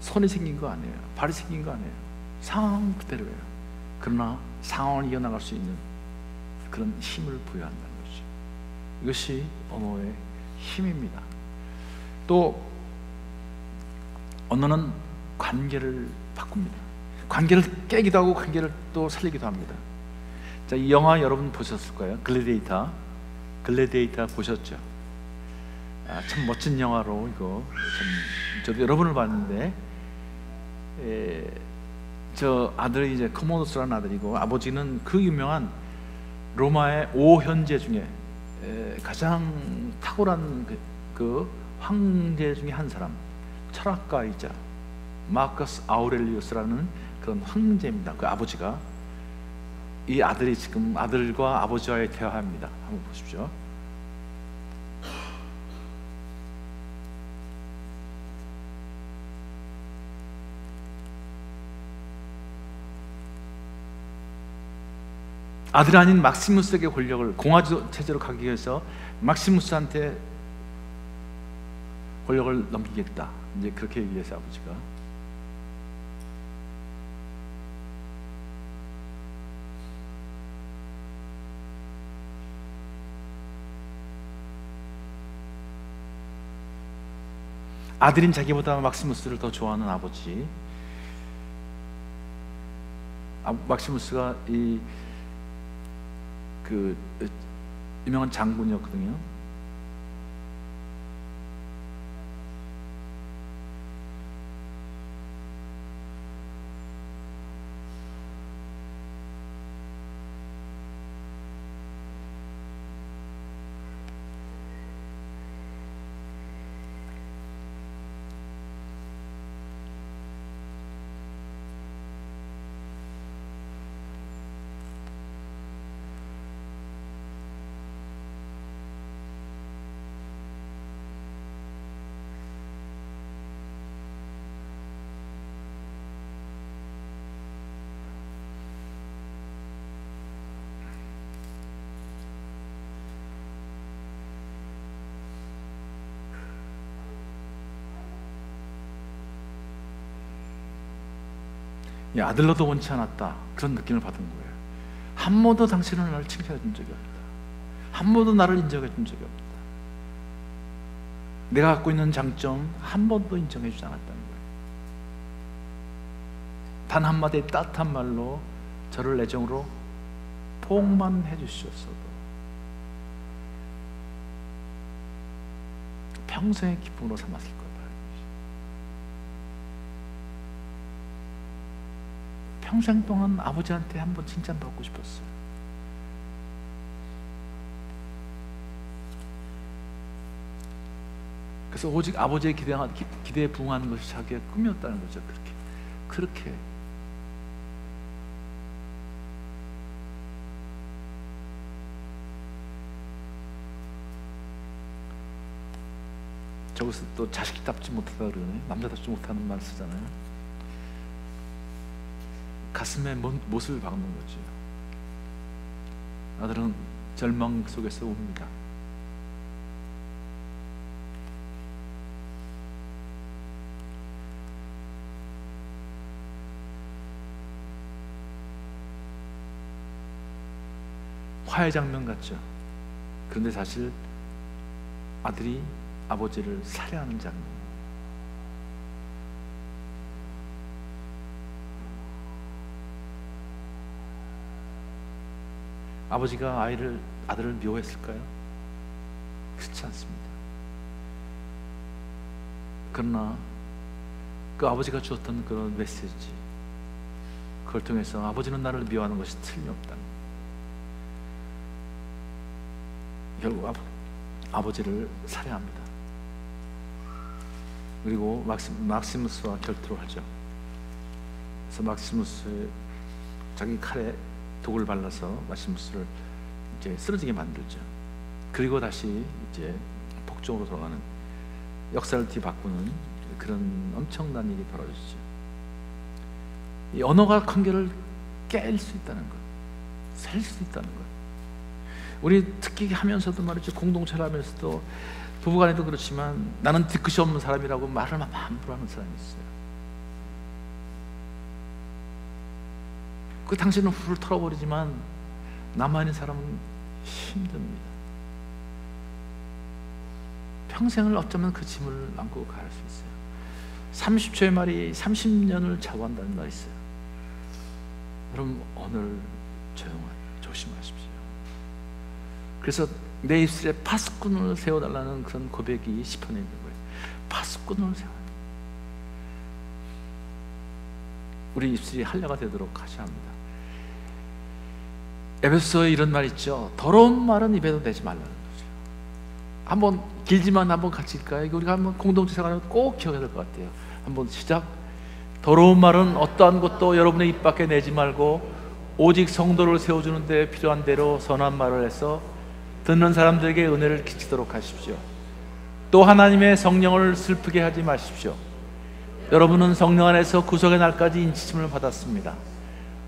손이 생긴 거 아니에요. 발이 생긴 거 아니에요. 상황 그대로예요. 그러나 상황을 이어나갈 수 있는 그런 힘을 부여한다는 거죠. 이것이 언어의 힘입니다. 또 언어는 관계를 바꿉니다. 관계를 깨기도 하고 관계를 또 살리기도 합니다. 자, 이 영화 여러분 보셨을 거예요. 글래디에이터 보셨죠? 참 멋진 영화로 이거 참 저도 여러 번을 봤는데 저 아들이 이제 커모도스라는 아들이고 아버지는 그 유명한 로마의 5현제 중에 가장 탁월한 그 황제 중에 한 사람, 철학가이자 마커스 아우렐리우스라는 그런 황제입니다. 그 아버지가 이 아들이 지금 아들과 아버지와의 대화입니다. 한번 보십시오. 아들 아닌 막시무스에게 권력을 공화 체제로 가기 위해서 막시무스한테 권력을 넘기겠다. 이제 그렇게 얘기해서 아버지가 아들인 자기보다 막시무스를 더 좋아하는 아버지. 막시무스가 그 유명한 장군이었거든요. 아들로도 원치 않았다. 그런 느낌을 받은 거예요. 한 번도 당신은 나를 칭찬해 준 적이 없다. 한 번도 나를 인정해 준 적이 없다. 내가 갖고 있는 장점 한 번도 인정해 주지 않았다는 거예요. 단 한마디의 따뜻한 말로 저를 애정으로 포옹만 해주셨어도 평생의 기쁨으로 삼았을 거다. 평생 동안 아버지한테 한번 칭찬받고 싶었어요. 그래서 오직 아버지의 기대에 부응하는 것이 자기의 꿈이었다는 거죠. 그렇게 저기서 또 자식답지 못하다 그러네. 남자답지 못하는 말 쓰잖아요. 가슴에 못을 박는 거죠. 아들은 절망 속에서 웁니다. 화해 장면 같죠. 그런데 사실 아들이 아버지를 살해하는 장면. 아버지가 아들을 미워했을까요? 그렇지 않습니다. 그러나 그 아버지가 주었던 그런 메시지, 그걸 통해서 아버지는 나를 미워하는 것이 틀림없다. 결국 아버지를 살해합니다. 그리고 막시무스와 결투를 하죠. 그래서 막시무스 자기 칼에 독을 발라서 막시무스를 이제 쓰러지게 만들죠. 그리고 다시 이제 복종으로 돌아가는, 역사를 뒤바꾸는 그런 엄청난 일이 벌어지죠. 이 언어가 관계를 깰 수 있다는 것, 살 수 있다는 것. 우리 특히 하면서도 말이죠, 공동체를 하면서도 부부간에도 그렇지만 나는 뒤끝이 없는 사람이라고 말을 함부로 하는 사람이 있어요. 그 당신은 훌훌 털어버리지만 남아있는 사람은 힘듭니다. 평생을 어쩌면 그 짐을 안고 갈 수 있어요. 30초의 말이 30년을 좌우한다는 말이 있어요. 여러분, 오늘 조심하십시오. 그래서 내 입술에 파수꾼을 세워달라는 그런 고백이 시편에 있는 거예요. 파수꾼을 세워. 우리 입술이 한례가 되도록 하셔야 합니다. 에베소서에 이런 말 있죠. 더러운 말은 입에도 내지 말라는 거죠. 한번 길지만 한번 같이 읽까요? 이거 우리가 한번 공동체 생활을 꼭 기억해야 될 것 같아요. 한번 시작. 더러운 말은 어떠한 것도 여러분의 입 밖에 내지 말고 오직 성도를 세워주는 데 필요한 대로 선한 말을 해서 듣는 사람들에게 은혜를 끼치도록 하십시오. 또 하나님의 성령을 슬프게 하지 마십시오. 여러분은 성령 안에서 구속의 날까지 인치심을 받았습니다.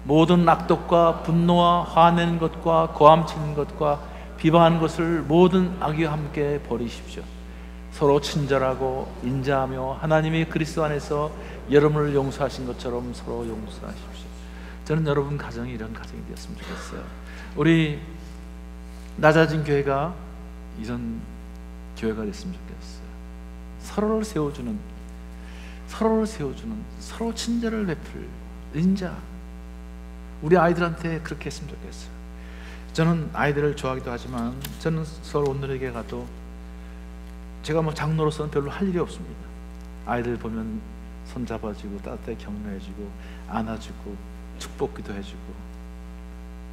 모든 악독과 분노와 화내는 것과 고함치는 것과 비방하는 것을 모든 악의와 함께 버리십시오. 서로 친절하고 인자하며 하나님이 그리스도 안에서 여러분을 용서하신 것처럼 서로 용서하십시오. 저는 여러분 가정이 이런 가정이 되었으면 좋겠어요. 우리 낮아진 교회가 이런 교회가 됐으면 좋겠어요. 서로를 세워주는, 서로 친절을 베풀 인자. 우리 아이들한테 그렇게 했으면 좋겠어요. 저는 아이들을 좋아하기도 하지만 저는 서울 온누리교회 가도 제가 뭐 장로로서는 별로 할 일이 없습니다. 아이들 보면 손잡아주고 따뜻하게 격려해주고 안아주고 축복기도 해주고,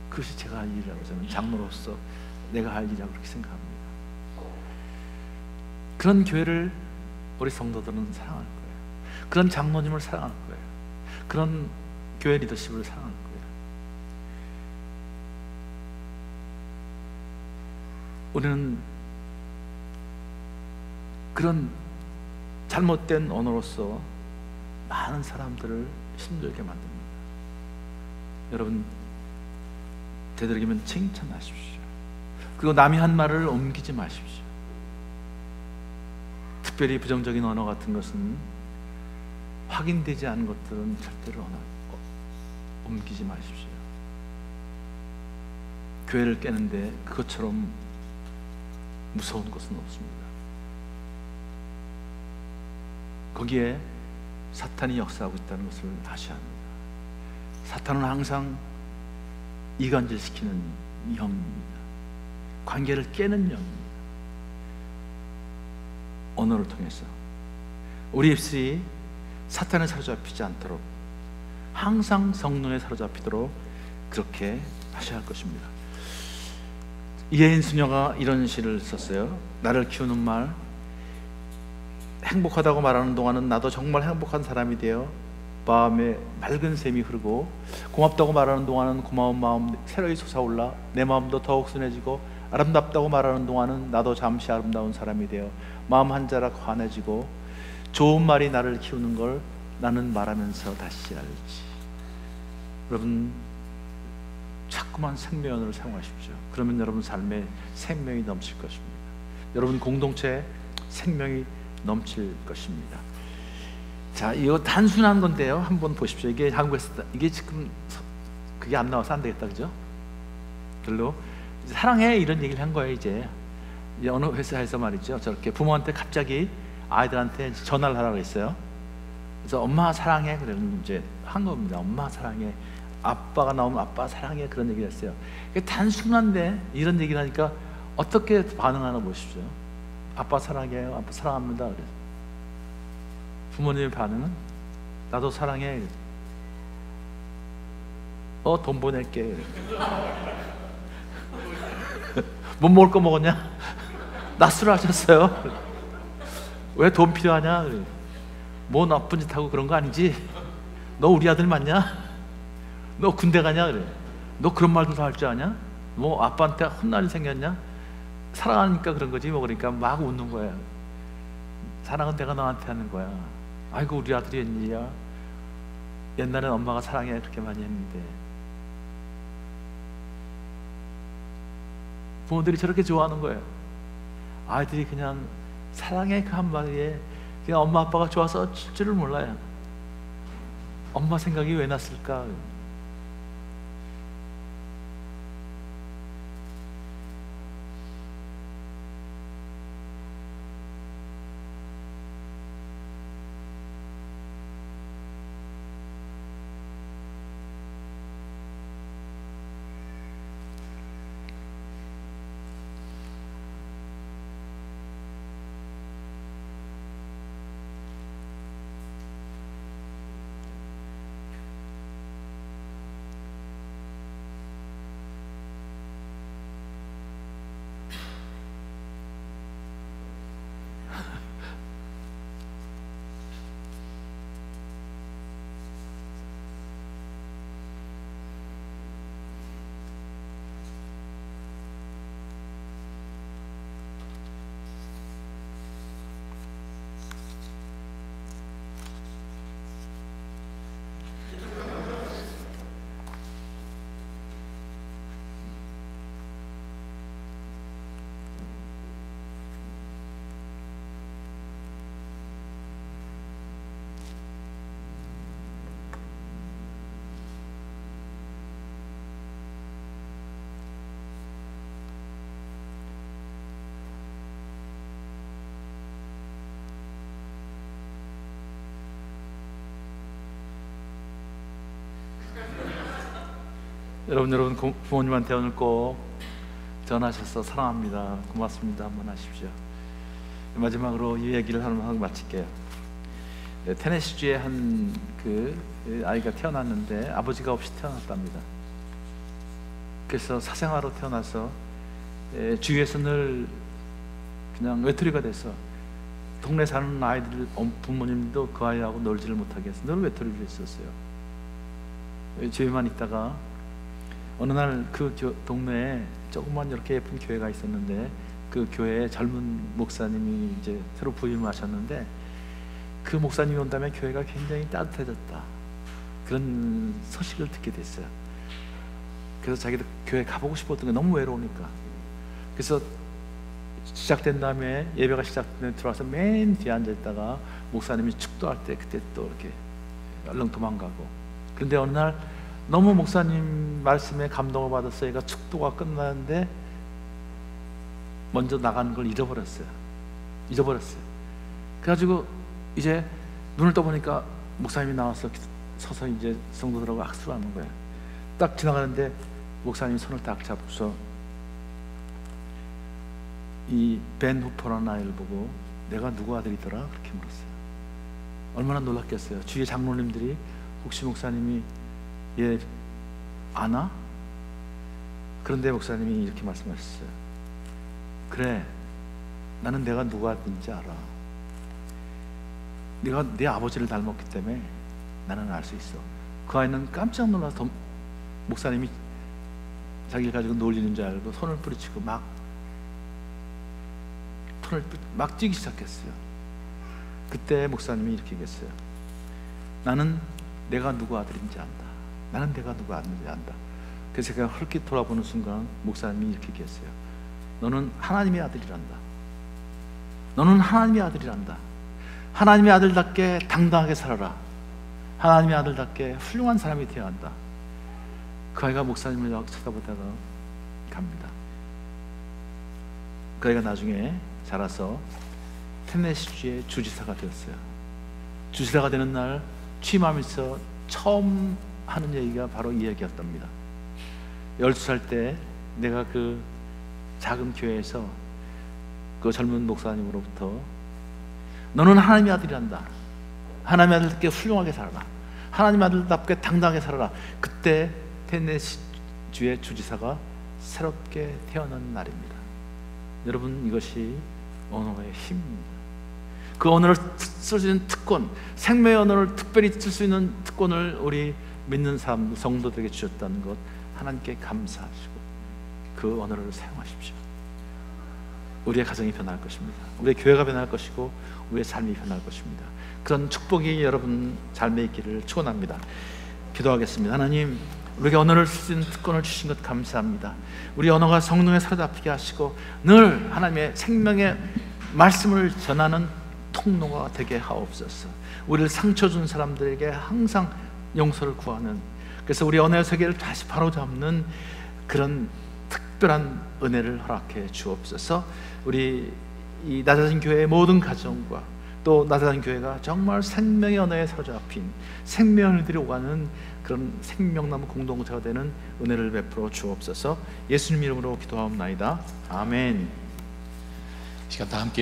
그것이 제가 할 일이라고 저는 장로로서 내가 할 일이라고 그렇게 생각합니다. 그런 교회를 우리 성도들은 사랑할 거예요. 그런 장로님을 사랑할 거예요. 그런 교회 리더십을 사랑할 거예요. 우리는 그런 잘못된 언어로서 많은 사람들을 힘들게 만듭니다. 여러분, 되도록이면 칭찬하십시오. 그리고 남이 한 말을 옮기지 마십시오. 특별히 부정적인 언어 같은 것은 확인되지 않은 것들은 절대로 옮기지 마십시오. 교회를 깨는데 그것처럼 무서운 것은 없습니다. 거기에 사탄이 역사하고 있다는 것을 아셔야 합니다. 사탄은 항상 이간질시키는 영입니다. 관계를 깨는 영입니다. 언어를 통해서 우리 입술이 사탄에 사로잡히지 않도록, 항상 성령에 사로잡히도록 그렇게 하셔야 할 것입니다. 이혜인 수녀가 이런 시를 썼어요. 나를 키우는 말, 행복하다고 말하는 동안은 나도 정말 행복한 사람이 되어 마음에 맑은 샘이 흐르고, 고맙다고 말하는 동안은 고마운 마음 새로이 솟아올라 내 마음도 더욱 순해지고, 아름답다고 말하는 동안은 나도 잠시 아름다운 사람이 되어 마음 한 자락 환해지고, 좋은 말이 나를 키우는 걸 나는 말하면서 다시 알지. 여러분, 자꾸만 생명언어를 사용하십시오. 그러면 여러분 삶에 생명이 넘칠 것입니다. 여러분 공동체에 생명이 넘칠 것입니다. 자, 이거 단순한 건데요. 한번 보십시오. 이게 한국에서 이게 지금 그게 안 나와서 안 되겠다, 그죠? 별로 사랑해 이런 얘기를 한 거예요. 이제 어느 회사에서 말이죠, 저렇게 부모한테 갑자기 아이들한테 전화를 하라고 했어요. 그래서 엄마 사랑해 그러면 이제 한 겁니다. 엄마 사랑해. 아빠가 나오면 아빠 사랑해 그런 얘기를 했어요. 단순한데 이런 얘기를 하니까 어떻게 반응하나 보십시오. 아빠 사랑해요. 아빠 사랑합니다. 그래서 부모님의 반응은 나도 사랑해. 돈 보낼게. 못 먹을 거 먹었냐? 낮술 하셨어요? 왜 돈 필요하냐? 뭐 나쁜 짓 하고 그런 거 아니지? 너 우리 아들 맞냐? 너 군대 가냐? 그래. 너 그런 말도 다 할 줄 아냐? 뭐 아빠한테 혼날이 생겼냐? 사랑하니까 그런 거지 뭐. 그러니까 막 웃는 거야. 사랑은 내가 너한테 하는 거야. 아이고 우리 아들이 웬일이야? 옛날엔 엄마가 사랑해 그렇게 많이 했는데. 부모들이 저렇게 좋아하는 거예요. 아이들이 그냥 사랑해 그 한마디에 그냥 엄마 아빠가 좋아서 어쩔 줄을 몰라요. 엄마 생각이 왜 났을까? 여러분 부모님한테 오늘 꼭 전하셔서 사랑합니다, 고맙습니다 한번 하십시오. 마지막으로 이 얘기를 하고 마칠게요. 테네시주에 한 그 아이가 태어났는데 아버지가 없이 태어났답니다. 그래서 사생아로 태어나서 주위에서 늘 그냥 외톨이가 돼서 동네 사는 아이들 부모님도 그 아이하고 놀지를 못하게 해서 늘 외톨이로 있었어요. 집에만 있다가 어느 날 그 동네에 조그만 이렇게 예쁜 교회가 있었는데 그 교회에 젊은 목사님이 이제 새로 부임을 하셨는데 그 목사님이 온다음에 교회가 굉장히 따뜻해졌다 그런 소식을 듣게 됐어요. 그래서 자기도 교회 가보고 싶었던 게 너무 외로우니까. 그래서 시작된 다음에 예배가 시작된 다음에 들어와서 맨 뒤에 앉아있다가 목사님이 축도할 때 그때 또 이렇게 얼른 도망가고. 그런데 어느 날 너무 목사님 말씀에 감동을 받았어요. 얘가 축도가 끝나는데 먼저 나가는 걸 잊어버렸어요. 그래가지고 이제 눈을 떠보니까 목사님이 나와서 서서 이제 성도들하고 악수를 하는 거예요. 딱 지나가는데 목사님이 손을 딱 잡고서 이 벤 후퍼라는 아이를 보고 내가 누구 아들이더라? 그렇게 물었어요. 얼마나 놀랐겠어요. 주위의 장로님들이 혹시 목사님이 얘 아나? 그런데 목사님이 이렇게 말씀하셨어요. 그래, 나는 내가 누구 아들인지 알아. 내가 내 아버지를 닮았기 때문에 나는 알 수 있어. 그 아이는 깜짝 놀라서 목사님이 자기를 가지고 놀리는 줄 알고 손을 뿌리치고 막 뛰기 시작했어요. 그때 목사님이 이렇게 얘기했어요. 나는 내가 누구 아들인지 안다. 나는 내가 누구 아들인지 안다. 그래서 제가 헐깃 돌아보는 순간 목사님이 이렇게 얘기했어요. 너는 하나님의 아들이란다. 너는 하나님의 아들이란다. 하나님의 아들답게 당당하게 살아라. 하나님의 아들답게 훌륭한 사람이 되어야 한다. 그 아이가 목사님을 쳐다보다가 갑니다. 그 아이가 나중에 자라서 테네시주의 주지사가 되었어요. 주지사가 되는 날 취임하면서 처음 하는 얘기가 바로 이 얘기였답니다. 12살 때 내가 그 작은 교회에서 그 젊은 목사님으로부터 너는 하나님의 아들이란다. 하나님의 아들답게 훌륭하게 살아라. 하나님의 아들답게 당당하게 살아라. 그때 테네시주의 주지사가 새롭게 태어난 날입니다. 여러분, 이것이 언어의 힘입니다. 그 언어를 쓸 수 있는 특권, 생명의 언어를 특별히 쓸 수 있는 특권을 우리 믿는 사람, 성도들에게 주셨다는 것 하나님께 감사하시고 그 언어를 사용하십시오. 우리의 가정이 변할 것입니다. 우리의 교회가 변할 것이고 우리의 삶이 변할 것입니다. 그런 축복이 여러분 삶에 있기를 축원합니다. 기도하겠습니다. 하나님, 우리에게 언어를 쓸 수 있는 특권을 주신 것 감사합니다. 우리 언어가 성령에 사로잡히게 하시고 늘 하나님의 생명의 말씀을 전하는 통로가 되게 하옵소서. 우리를 상처 준 사람들에게 항상 용서를 구하는, 그래서 우리 언어의 세계를 다시 바로잡는 그런 특별한 은혜를 허락해 주옵소서. 우리 이 낮아진 교회의 모든 가정과 또 낮아진 교회가 정말 생명의 언어에 사로잡힌 생명들이 오가는 그런 생명나무 공동체가 되는 은혜를 베풀어 주옵소서. 예수님 이름으로 기도하옵나이다. 아멘. 이 시간 다 함께